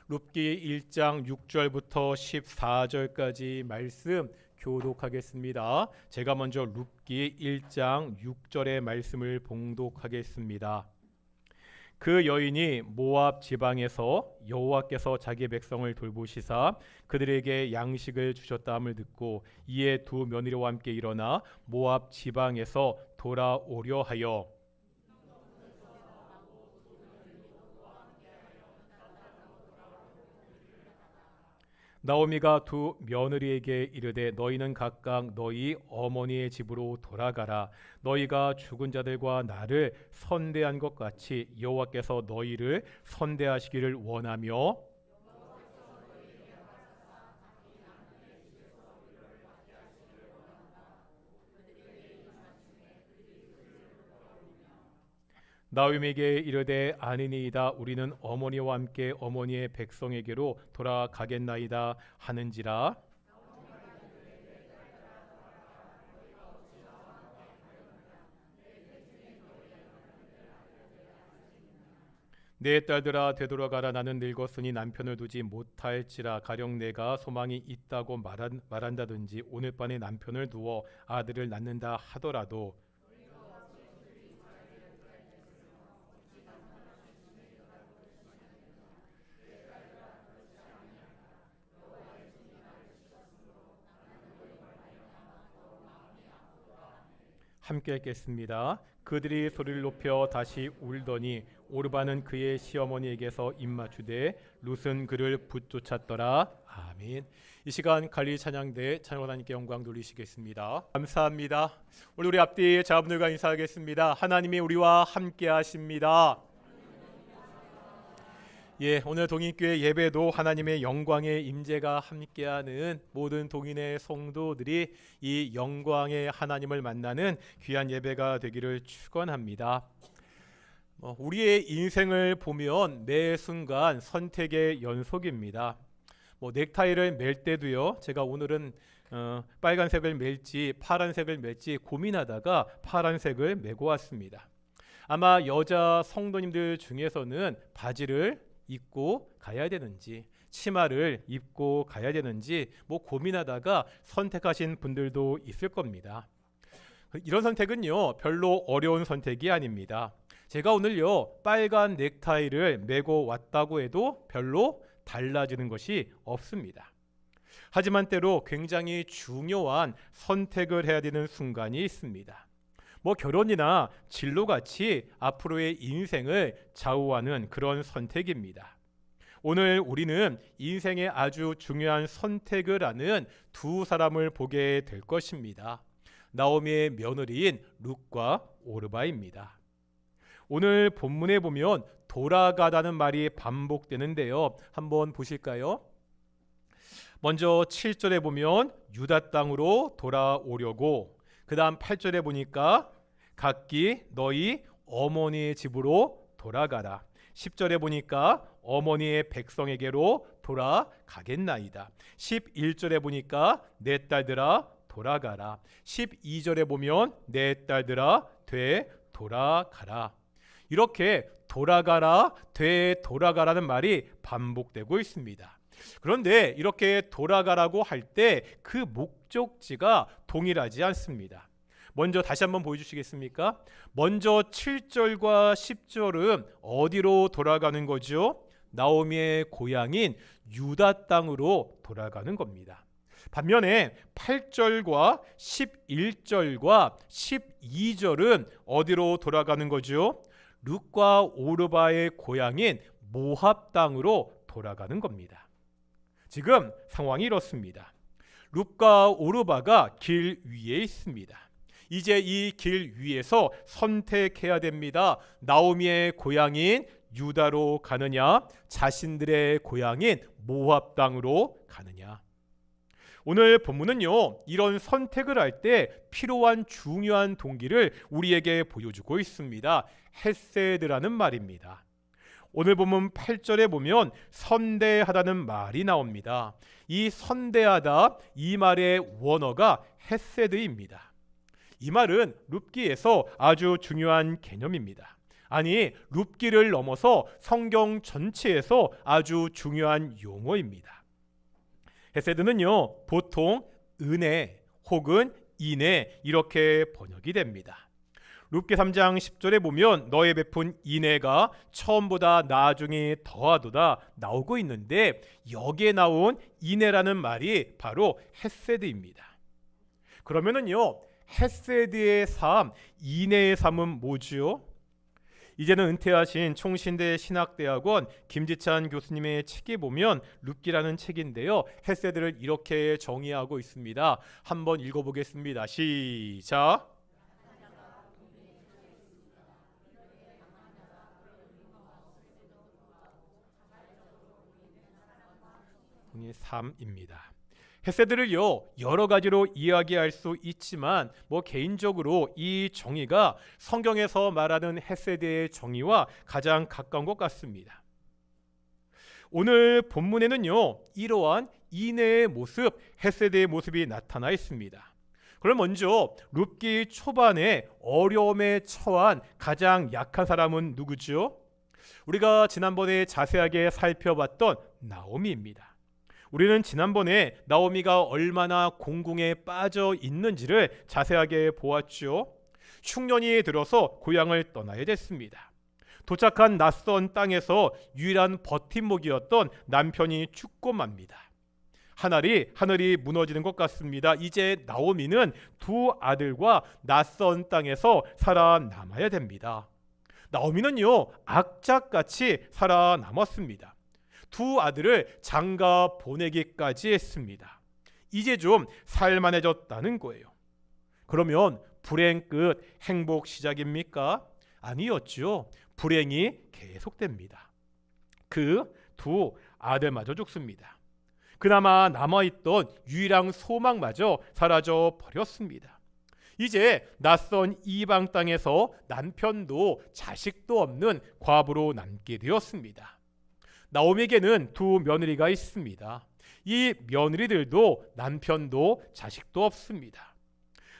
룻기 1장 6절부터 14절까지 말씀 교독하겠습니다. 제가 먼저 룻기 1장 6절의 말씀을 봉독하겠습니다. 그 여인이 모압 지방에서 여호와께서 자기 백성을 돌보시사 그들에게 양식을 주셨다함을 듣고 이에 두 며느리와 함께 일어나 모압 지방에서 돌아오려 하여 나오미가 두 며느리에게 이르되 너희는 각각 너희 어머니의 집으로 돌아가라. 너희가 죽은 자들과 나를 선대한 것 같이 여호와께서 너희를 선대하시기를 원하며 나오미에게 이르되 아니니이다. 우리는 어머니와 함께 어머니의 백성에게로 돌아가겠나이다 하는지라. 내 딸들아 되돌아가라. 나는 늙었으니 남편을 두지 못할지라. 가령 내가 소망이 있다고 말한다든지 오늘 밤에 남편을 두어 아들을 낳는다 하더라도 함께 읽겠습니다. 그들이 소리를 높여 다시 울더니 오르바는 그의 시어머니에게서 입맞추되 룻은 그를 붙쫓았더라. 아멘. 이 시간 갈릴리 찬양대 찬양 하나님께 영광 돌리시겠습니다. 감사합니다. 오늘 우리 앞뒤 자분들과 인사하겠습니다. 하나님이 우리와 함께 하십니다. 오늘 동인교회 예배도 하나님의 영광의 임재가 함께하는 모든 동인의 성도들이 이 영광의 하나님을 만나는 귀한 예배가 되기를 축원합니다. 우리의 인생을 보면 매 순간 선택의 연속입니다. 넥타이를 맬 때도요. 제가 오늘은 빨간색을 맬지 파란색을 맬지 고민하다가 파란색을 메고 왔습니다. 아마 여자 성도님들 중에서는 바지를 입고 가야 되는지 치마를 입고 가야 되는지 고민하다가 선택하신 분들도 있을 겁니다. 이런 선택은요 별로 어려운 선택이 아닙니다. 제가 오늘요 빨간 넥타이를 메고 왔다고 해도 별로 달라지는 것이 없습니다. 하지만 때로 굉장히 중요한 선택을 해야 되는 순간이 있습니다. 결혼이나 진로같이 앞으로의 인생을 좌우하는 그런 선택입니다. 오늘 우리는 인생의 아주 중요한 선택을 하는 두 사람을 보게 될 것입니다. 나오미의 며느리인 룻과 오르바입니다. 오늘 본문에 보면 돌아가다는 말이 반복되는데요. 한번 보실까요? 먼저 7절에 보면 유다 땅으로 돌아오려고, 그 다음 8절에 보니까 각기 너희 어머니의 집으로 돌아가라. 10절에 보니까 어머니의 백성에게로 돌아가겠나이다. 11절에 보니까 내 딸들아 돌아가라. 12절에 보면 내 딸들아 되돌아가라. 이렇게 돌아가라, 되돌아가라는 말이 반복되고 있습니다. 그런데 이렇게 돌아가라고 할 때 그 목적지가 동일하지 않습니다. 먼저 다시 한번 보여주시겠습니까? 먼저 7절과 10절은 어디로 돌아가는 거죠? 나오미의 고향인 유다 땅으로 돌아가는 겁니다. 반면에 8절과 11절과 12절은 어디로 돌아가는 거죠? 룻과 오르바의 고향인 모압 땅으로 돌아가는 겁니다. 지금 상황이 이렇습니다. 룻과 오르바가 길 위에 있습니다. 이제 이 길 위에서 선택해야 됩니다. 나오미의 고향인 유다로 가느냐, 자신들의 고향인 모압 땅으로 가느냐. 오늘 본문은요, 이런 선택을 할 때 필요한 중요한 동기를 우리에게 보여주고 있습니다. 헤세드라는 말입니다. 오늘 본문 8절에 보면 선대하다는 말이 나옵니다. 이 선대하다, 이 말의 원어가 헤세드입니다. 이 말은 룻기에서 아주 중요한 개념입니다. 아니, 룹기를 넘어서 성경 전체에서 아주 중요한 용어입니다. 헤세드는요, 보통 은혜 혹은 인애 이렇게 번역이 됩니다. 룹기 3장 10절에 보면 너의 베푼 인애가 처음보다 나중에 더하도다 나오고 있는데, 여기에 나온 인애라는 말이 바로 헤세드입니다. 그러면은요, 헤세드의 삶, 인애의 삶은 뭐지요? 이제는 은퇴하신 총신대 신학대학원 김지찬 교수님의 책에 보면 룹기라는 책인데요, 헤세드를 이렇게 정의하고 있습니다. 한번 읽어보겠습니다. 시작. 삶입니다. 헤세드를요, 여러 가지로 이야기할 수 있지만 개인적으로 이 정의가 성경에서 말하는 헤세드의 정의와 가장 가까운 것 같습니다. 오늘 본문에는요, 이러한 인애의 모습, 헤세드의 모습이 나타나 있습니다. 그럼 먼저 룹기 초반에 어려움에 처한 가장 약한 사람은 누구죠? 우리가 지난번에 자세하게 살펴봤던 나오미입니다. 우리는 지난번에 나오미가 얼마나 공궁에 빠져 있는지를 자세하게 보았죠. 흉년이 들어서 고향을 떠나야 됐습니다. 도착한 낯선 땅에서 유일한 버팀목이었던 남편이 죽고 맙니다. 하늘이 무너지는 것 같습니다. 이제 나오미는 두 아들과 낯선 땅에서 살아남아야 됩니다. 나오미는요, 악착같이 살아남았습니다. 두 아들을 장가 보내기까지 했습니다. 이제 좀 살만해졌다는 거예요. 그러면 불행 끝 행복 시작입니까? 아니었죠. 불행이 계속됩니다. 그 두 아들마저 죽습니다. 그나마 남아있던 유일한 소망마저 사라져 버렸습니다. 이제 낯선 이방 땅에서 남편도 자식도 없는 과부로 남게 되었습니다. 나오미에게는 두 며느리가 있습니다. 이 며느리들도 남편도 자식도 없습니다.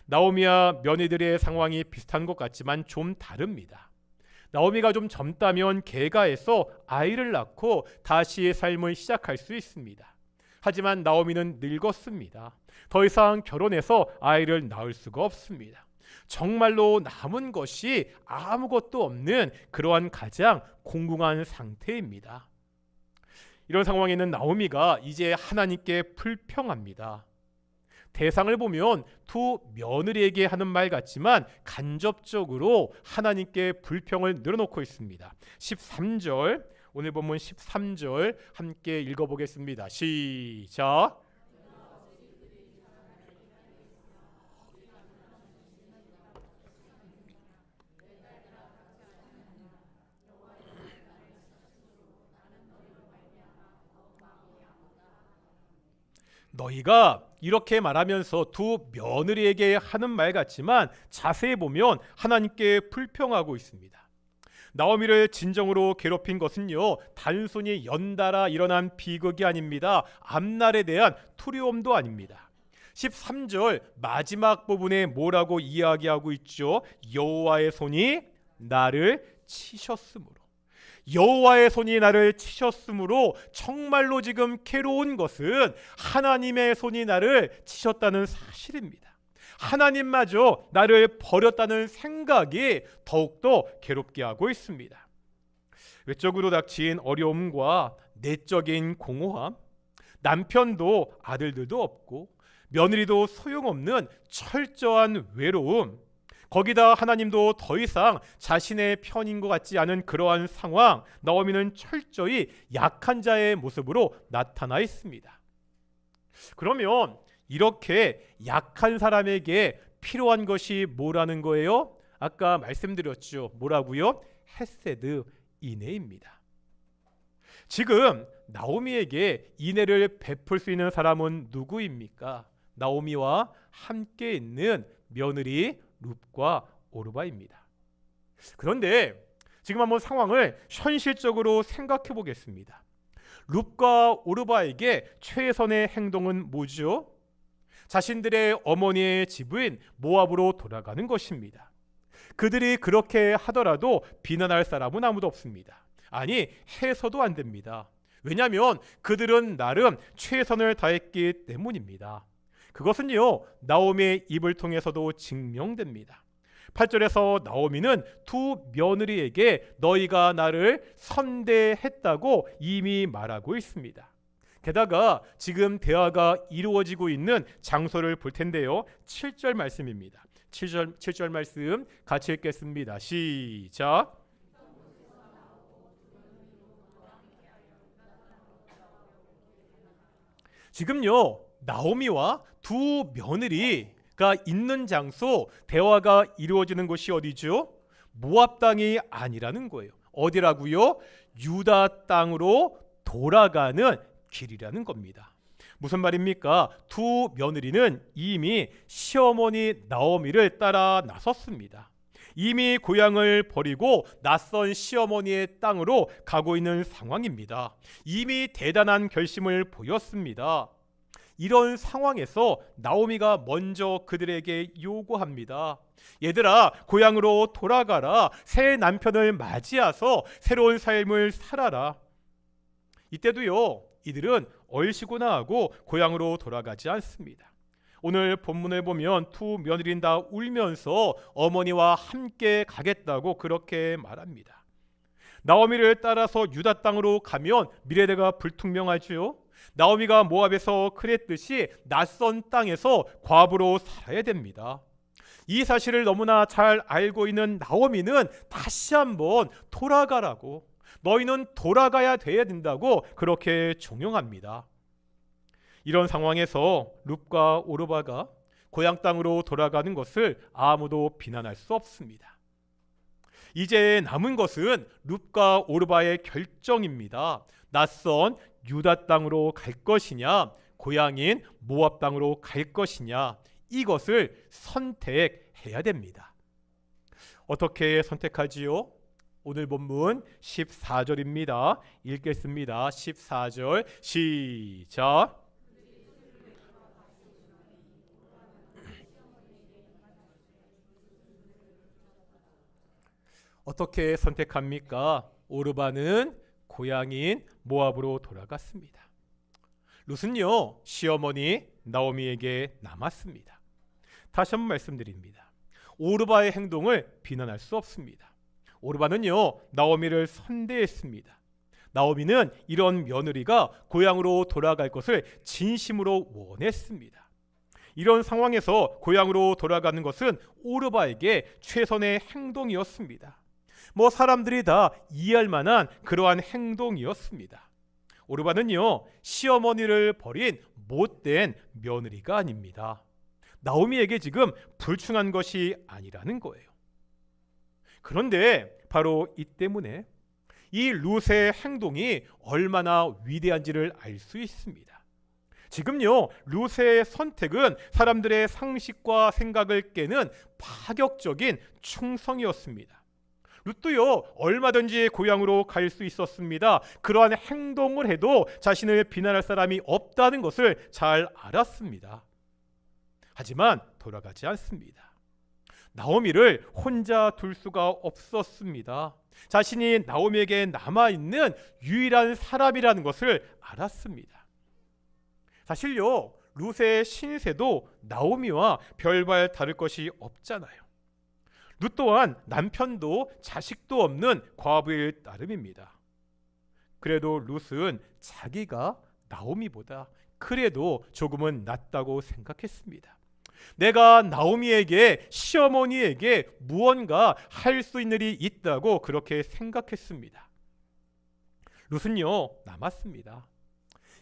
나오미와 며느리들의 상황이 비슷한 것 같지만 좀 다릅니다. 나오미가 좀 젊다면 개가해서 아이를 낳고 다시 삶을 시작할 수 있습니다. 하지만 나오미는 늙었습니다. 더 이상 결혼해서 아이를 낳을 수가 없습니다. 정말로 남은 것이 아무것도 없는 그러한 가장 공공한 상태입니다. 이런 상황에 있는 나오미가 이제 하나님께 불평합니다. 대상을 보면 두 며느리에게 하는 말 같지만 간접적으로 하나님께 불평을 늘어놓고 있습니다. 13절, 오늘 본문 13절 함께 읽어보겠습니다. 시작. 너희가 이렇게 말하면서 두 며느리에게 하는 말 같지만 자세히 보면 하나님께 불평하고 있습니다. 나오미를 진정으로 괴롭힌 것은요, 단순히 연달아 일어난 비극이 아닙니다. 앞날에 대한 두려움도 아닙니다. 13절 마지막 부분에 뭐라고 이야기하고 있죠? 여호와의 손이 나를 치셨으므로. 여호와의 손이 나를 치셨으므로 정말로 지금 괴로운 것은 하나님의 손이 나를 치셨다는 사실입니다. 하나님마저 나를 버렸다는 생각이 더욱더 괴롭게 하고 있습니다. 외적으로 닥친 어려움과 내적인 공허함, 남편도 아들들도 없고 며느리도 소용없는 철저한 외로움, 거기다 하나님도 더 이상 자신의 편인 것 같지 않은 그러한 상황, 나오미는 철저히 약한 자의 모습으로 나타나 있습니다. 그러면 이렇게 약한 사람에게 필요한 것이 뭐라는 거예요? 아까 말씀드렸죠. 뭐라고요? 헤세드, 인애입니다. 지금 나오미에게 인애를 베풀 수 있는 사람은 누구입니까? 나오미와 함께 있는 며느리 룹과 오르바입니다. 그런데 지금 한번 상황을 현실적으로 생각해 보겠습니다. 룹과 오르바에게 최선의 행동은 뭐죠? 자신들의 어머니의 집인 모압으로 돌아가는 것입니다. 그들이 그렇게 하더라도 비난할 사람은 아무도 없습니다. 아니, 해서도 안 됩니다. 왜냐하면 그들은 나름 최선을 다했기 때문입니다. 그것은요, 나오미의 입을 통해서도 증명됩니다. 8절에서 나오미는 두 며느리에게 너희가 나를 선대했다고 이미 말하고 있습니다. 게다가 지금 대화가 이루어지고 있는 장소를 볼 텐데요, 7절 말씀입니다. 7절 말씀 같이 읽겠습니다. 시작. 지금요, 나오미와 두 며느리가 있는 장소, 대화가 이루어지는 곳이 어디죠? 모압 땅이 아니라는 거예요. 어디라고요? 유다 땅으로 돌아가는 길이라는 겁니다. 무슨 말입니까? 두 며느리는 이미 시어머니 나오미를 따라 나섰습니다. 이미 고향을 버리고 낯선 시어머니의 땅으로 가고 있는 상황입니다. 이미 대단한 결심을 보였습니다. 이런 상황에서 나오미가 먼저 그들에게 요구합니다. 얘들아, 고향으로 돌아가라. 새 남편을 맞이해서 새로운 삶을 살아라. 이때도요, 이들은 얼씨구나 하고 고향으로 돌아가지 않습니다. 오늘 본문을 보면 두 며느리는 다 울면서 어머니와 함께 가겠다고 그렇게 말합니다. 나오미를 따라서 유다 땅으로 가면 미래가 불투명하지요. 나오미가 모압에서 그랬듯이 낯선 땅에서 과부로 살아야 됩니다. 이 사실을 너무나 잘 알고 있는 나오미는 다시 한번 돌아가라고, 너희는 돌아가야 돼야 된다고 그렇게 종용합니다. 이런 상황에서 룻과 오르바가 고향 땅으로 돌아가는 것을 아무도 비난할 수 없습니다. 이제 남은 것은 룻과 오르바의 결정입니다. 낯선 유다 땅으로 갈 것이냐, 고향인 모압 땅으로 갈 것이냐, 이것을 선택해야 됩니다. 어떻게 선택하지요? 오늘 본문 14절입니다. 읽겠습니다. 14절 시작. 어떻게 선택합니까? 오르바는 고향인 모압으로 돌아갔습니다. 룻은요, 시어머니 나오미에게 남았습니다. 다시 한번 말씀드립니다. 오르바의 행동을 비난할 수 없습니다. 오르바는요, 나오미를 선대했습니다. 나오미는 이런 며느리가 고향으로 돌아갈 것을 진심으로 원했습니다. 이런 상황에서 고향으로 돌아가는 것은 오르바에게 최선의 행동이었습니다. 사람들이 다 이해할 만한 그러한 행동이었습니다. 오르바는요, 시어머니를 버린 못된 며느리가 아닙니다. 나오미에게 지금 불충한 것이 아니라는 거예요. 그런데 바로 이 때문에 이 룻의 행동이 얼마나 위대한지를 알 수 있습니다. 지금요, 룻의 선택은 사람들의 상식과 생각을 깨는 파격적인 충성이었습니다. 룻도요, 얼마든지 고향으로 갈 수 있었습니다. 그러한 행동을 해도 자신을 비난할 사람이 없다는 것을 잘 알았습니다. 하지만 돌아가지 않습니다. 나오미를 혼자 둘 수가 없었습니다. 자신이 나오미에게 남아있는 유일한 사람이라는 것을 알았습니다. 사실요, 룻의 신세도 나오미와 별반 다를 것이 없잖아요. 룻 또한 남편도 자식도 없는 과부의 따름입니다. 그래도 룻은 자기가 나오미보다 그래도 조금은 낫다고 생각했습니다. 내가 나오미에게, 시어머니에게 무언가 할 수 있는 일이 있다고 그렇게 생각했습니다. 룻은요, 남았습니다.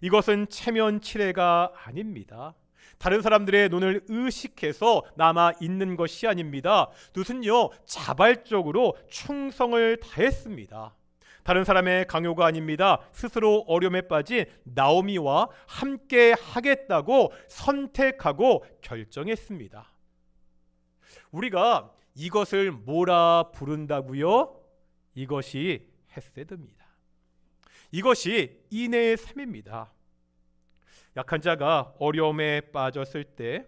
이것은 체면 치레가 아닙니다. 다른 사람들의 눈을 의식해서 남아 있는 것이 아닙니다. 룻은요, 자발적으로 충성을 다했습니다. 다른 사람의 강요가 아닙니다. 스스로 어려움에 빠진 나오미와 함께 하겠다고 선택하고 결정했습니다. 우리가 이것을 뭐라 부른다고요? 이것이 헤세드입니다. 이것이 인내의 삶입니다. 약한 자가 어려움에 빠졌을 때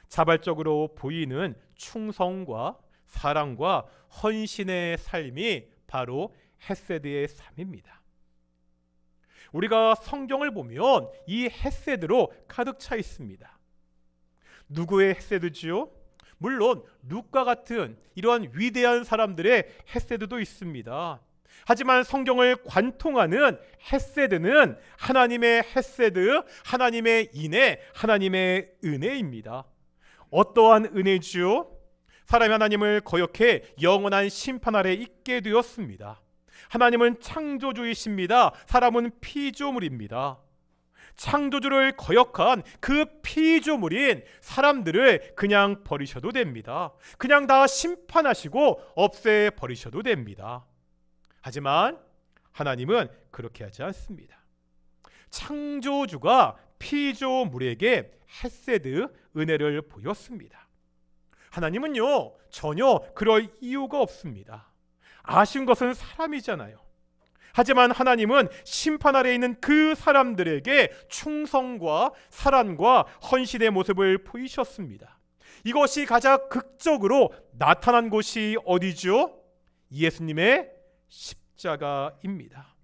자발적으로 보이는 충성과 사랑과 헌신의 삶이 바로 헤세드의 삶입니다. 우리가 성경을 보면 이 헤세드로 가득 차 있습니다. 누구의 헤세드지요? 물론 룻과 같은 이러한 위대한 사람들의 헤세드도 있습니다. 하지만 성경을 관통하는 헤세드는 하나님의 헤세드, 하나님의 인애, 하나님의 은혜입니다. 어떠한 은혜지요? 사람이 하나님을 거역해 영원한 심판 아래 있게 되었습니다. 하나님은 창조주이십니다. 사람은 피조물입니다. 창조주를 거역한 그 피조물인 사람들을 그냥 버리셔도 됩니다. 그냥 다 심판하시고 없애버리셔도 됩니다. 하지만 하나님은 그렇게 하지 않습니다. 창조주가 피조물에게 헤세드, 은혜를 보였습니다. 하나님은요, 전혀 그럴 이유가 없습니다. 아쉬운 것은 사람이잖아요. 하지만 하나님은 심판 아래 있는 그 사람들에게 충성과 사랑과 헌신의 모습을 보이셨습니다. 이것이 가장 극적으로 나타난 곳이 어디죠? 예수님의 십자가입니다.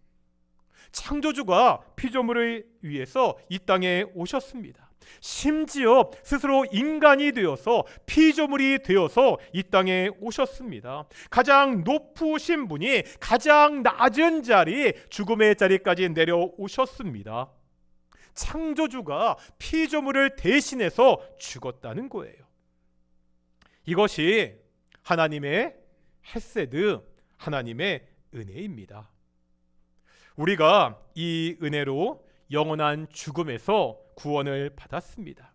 창조주가 피조물을 위해서 이 땅에 오셨습니다. 심지어 스스로 인간이 되어서 피조물이 되어서 이 땅에 오셨습니다. 가장 높으신 분이 가장 낮은 자리, 죽음의 자리까지 내려오셨습니다. 창조주가 피조물을 대신해서 죽었다는 거예요. 이것이 하나님의 헤세드, 하나님의 은혜입니다. 우리가 이 은혜로 영원한 죽음에서 구원을 받았습니다.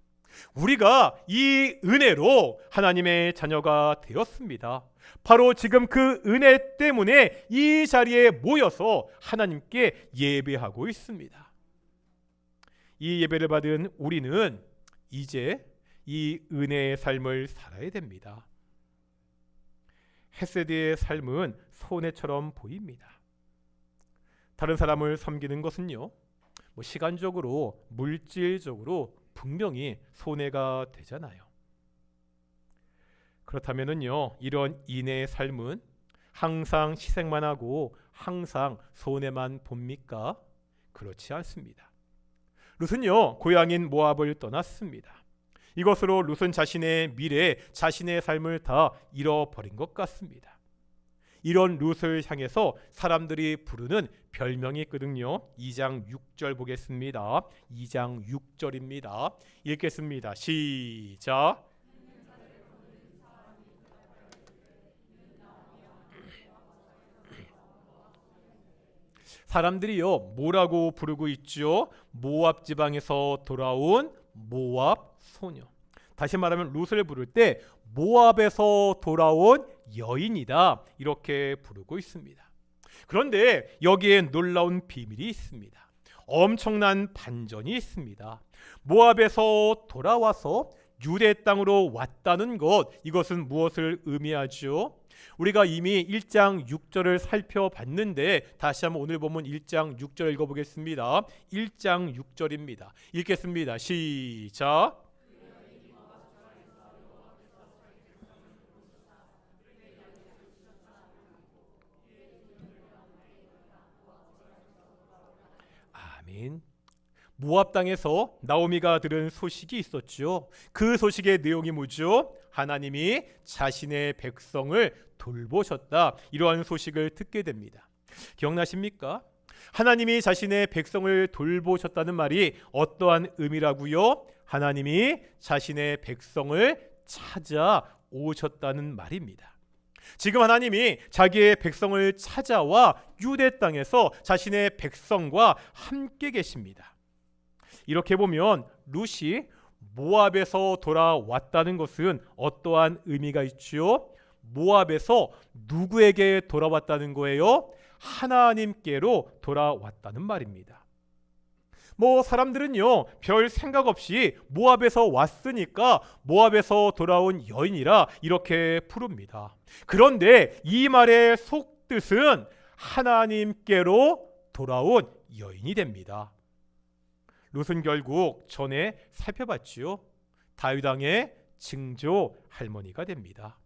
우리가 이 은혜로 하나님의 자녀가 되었습니다. 바로 지금 그 은혜 때문에 이 자리에 모여서 하나님께 예배하고 있습니다. 이 예배를 받은 우리는 이제 이 은혜의 삶을 살아야 됩니다. 헤세드의 삶은 손해처럼 보입니다. 다른 사람을 섬기는 것은요, 시간적으로, 물질적으로 분명히 손해가 되잖아요. 그렇다면은요, 이런 인애의 삶은 항상 희생만 하고 항상 손해만 봅니까? 그렇지 않습니다. 룻은요, 고향인 모압을 떠났습니다. 이것으로 룻은 자신의 미래, 자신의 삶을 다 잃어버린 것 같습니다. 이런 룻을 향해서 사람들이 부르는 별명이 있거든요. 2장 6절 보겠습니다. 2장 6절입니다. 읽겠습니다. 시작. 사람들이요, 뭐라고 부르고 있죠? 모압 지방에서 돌아온 모압 소녀. 다시 말하면 룻을 부를 때 모압에서 돌아온 여인이다, 이렇게 부르고 있습니다. 그런데 여기에 놀라운 비밀이 있습니다. 엄청난 반전이 있습니다. 모압에서 돌아와서 유대 땅으로 왔다는 것, 이것은 무엇을 의미하죠? 우리가 이미 1장 6절을 살펴봤는데 다시 한번 오늘 본문 1장 6절 읽어보겠습니다. 1장 6절입니다. 읽겠습니다. 시작. 아멘. 모압 땅에서 나오미가 들은 소식이 있었죠. 그 소식의 내용이 뭐죠? 하나님이 자신의 백성을 돌보셨다, 이러한 소식을 듣게 됩니다. 기억나십니까? 하나님이 자신의 백성을 돌보셨다는 말이 어떠한 의미라고요? 하나님이 자신의 백성을 찾아오셨다는 말입니다. 지금 하나님이 자기의 백성을 찾아와 유대 땅에서 자신의 백성과 함께 계십니다. 이렇게 보면 룻이 모압에서 돌아왔다는 것은 어떠한 의미가 있지요? 모압에서 누구에게 돌아왔다는 거예요? 하나님께로 돌아왔다는 말입니다. 사람들은요, 별 생각 없이 모압에서 왔으니까 모압에서 돌아온 여인이라 이렇게 부릅니다. 그런데 이 말의 속뜻은 하나님께로 돌아온 여인이 됩니다. 룻은 결국 전에 살펴봤지요. 다윗 왕의 증조 할머니가 됩니다.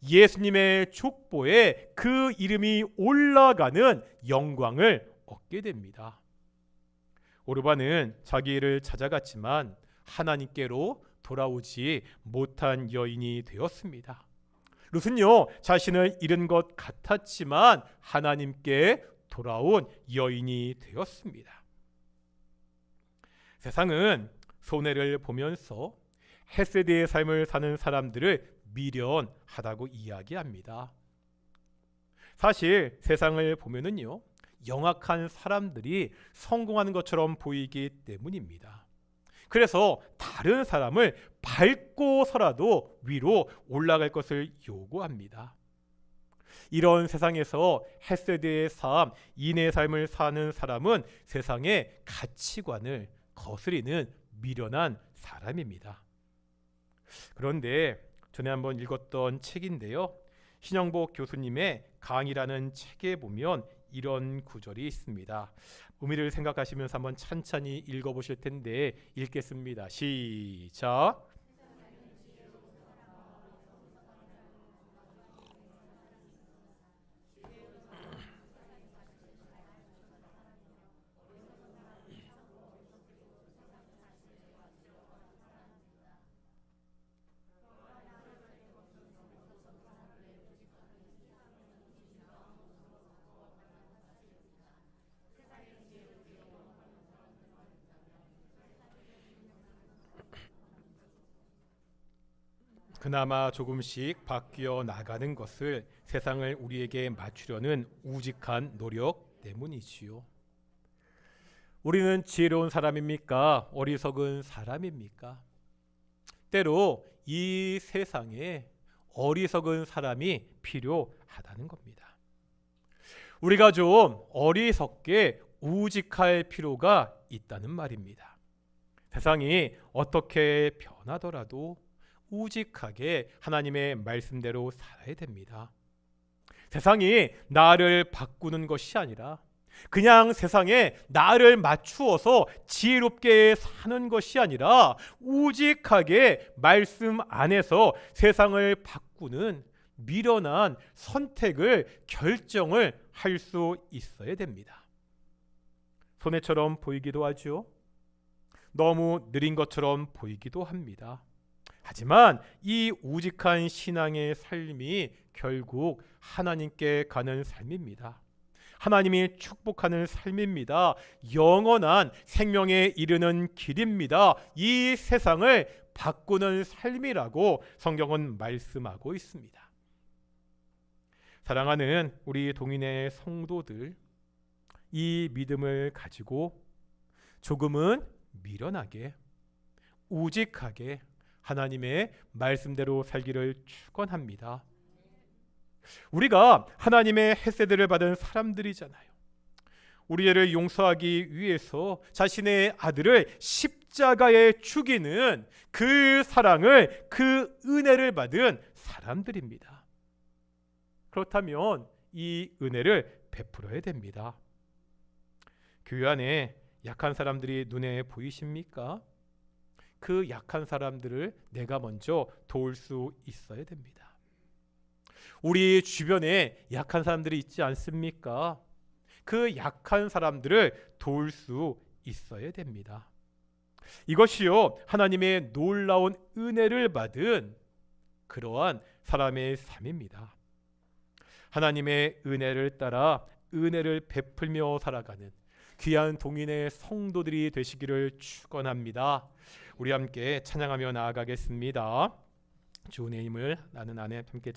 예수님의 족보에 그 이름이 올라가는 영광을 얻게 됩니다. 오르반은 자기 일을 찾아갔지만 하나님께로 돌아오지 못한 여인이 되었습니다. 룻은요, 자신을 잃은 것 같았지만 하나님께 돌아온 여인이 되었습니다. 세상은 손해를 보면서 헤세드의 삶을 사는 사람들을 미련하다고 이야기합니다. 사실 세상을 보면은요, 영악한 사람들이 성공하는 것처럼 보이기 때문입니다. 그래서 다른 사람을 밟고서라도 위로 올라갈 것을 요구합니다. 이런 세상에서 헤세드의 삶, 인의 삶을 사는 사람은 세상의 가치관을 거스리는 미련한 사람입니다. 그런데 전에 한번 읽었던 책인데요, 신영복 교수님의 강의라는 책에 보면 이런 구절이 있습니다. 의미를 생각하시면서 한번 찬찬히 읽어보실 텐데 읽겠습니다. 시작. 그나마 조금씩 바뀌어 나가는 것을 세상을 우리에게 맞추려는 우직한 노력 때문이지요. 우리는 지혜로운 사람입니까? 어리석은 사람입니까? 때로 이 세상에 어리석은 사람이 필요하다는 겁니다. 우리가 좀 어리석게 우직할 필요가 있다는 말입니다. 세상이 어떻게 변하더라도 우직하게 하나님의 말씀대로 살아야 됩니다. 세상이 나를 바꾸는 것이 아니라 그냥 세상에 나를 맞추어서 지혜롭게 사는 것이 아니라 우직하게 말씀 안에서 세상을 바꾸는 미련한 선택을, 결정을 할 수 있어야 됩니다. 손해처럼 보이기도 하죠. 너무 느린 것처럼 보이기도 합니다. 하지만 이 우직한 신앙의 삶이 결국 하나님께 가는 삶입니다. 하나님이 축복하는 삶입니다. 영원한 생명에 이르는 길입니다. 이 세상을 바꾸는 삶이라고 성경은 말씀하고 있습니다. 사랑하는 우리 동인의 성도들, 이 믿음을 가지고 조금은 미련하게, 우직하게 하나님의 말씀대로 살기를 축원합니다. 우리가 하나님의 헤세드를 받은 사람들이잖아요. 우리를 용서하기 위해서 자신의 아들을 십자가에 죽이는 그 사랑을, 그 은혜를 받은 사람들입니다. 그렇다면 이 은혜를 베풀어야 됩니다. 교회 안에 약한 사람들이 눈에 보이십니까? 그 약한 사람들을 내가 먼저 도울 수 있어야 됩니다. 우리 주변에 약한 사람들이 있지 않습니까? 그 약한 사람들을 도울 수 있어야 됩니다. 이것이요, 하나님의 놀라운 은혜를 받은 그러한 사람의 삶입니다. 하나님의 은혜를 따라 은혜를 베풀며 살아가는 귀한 동인의 성도들이 되시기를 축원합니다. 우리 함께 찬양하며 나아가겠습니다. 주의 힘을 나는 안에 함께 찬양